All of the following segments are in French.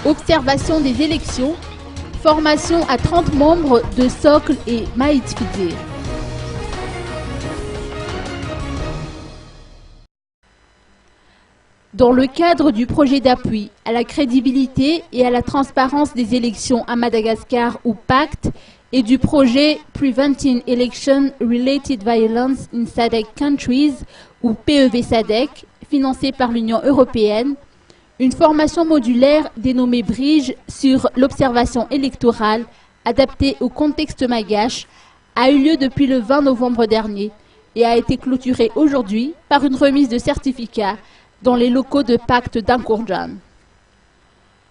observation des élections, formation à 30 membres de Socle et Maïtfidir. Dans le cadre du projet d'appui à la crédibilité et à la transparence des élections à Madagascar ou PACT et du projet Preventing Election Related Violence in SADC Countries ou PEV-SADC, financé par l'Union européenne, une formation modulaire dénommée Bridge sur l'observation électorale adaptée au contexte malgache a eu lieu depuis le 20 novembre dernier et a été clôturée aujourd'hui par une remise de certificats dans les locaux de PACT d'Ankourjan.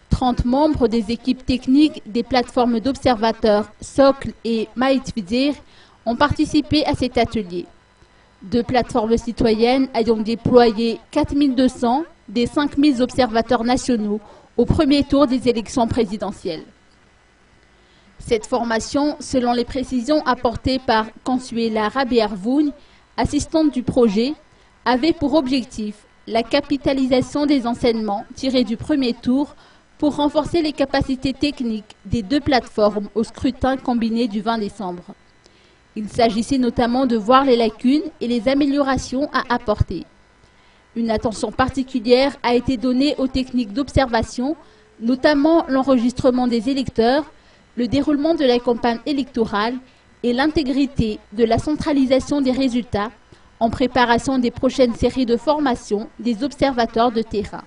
30 membres des équipes techniques des plateformes d'observateurs Socle et Maïtfidir ont participé à cet atelier. 2 plateformes citoyennes ayant déployé 4200 des 5000 observateurs nationaux au premier tour des élections présidentielles. Cette formation, selon les précisions apportées par Consuela Rabiarvoun, assistante du projet, avait pour objectif la capitalisation des enseignements tirés du premier tour pour renforcer les capacités techniques des 2 plateformes au scrutin combiné du 20 décembre. Il s'agissait notamment de voir les lacunes et les améliorations à apporter. Une attention particulière a été donnée aux techniques d'observation, notamment l'enregistrement des électeurs, le déroulement de la campagne électorale et l'intégrité de la centralisation des résultats en préparation des prochaines séries de formation des observateurs de terrain.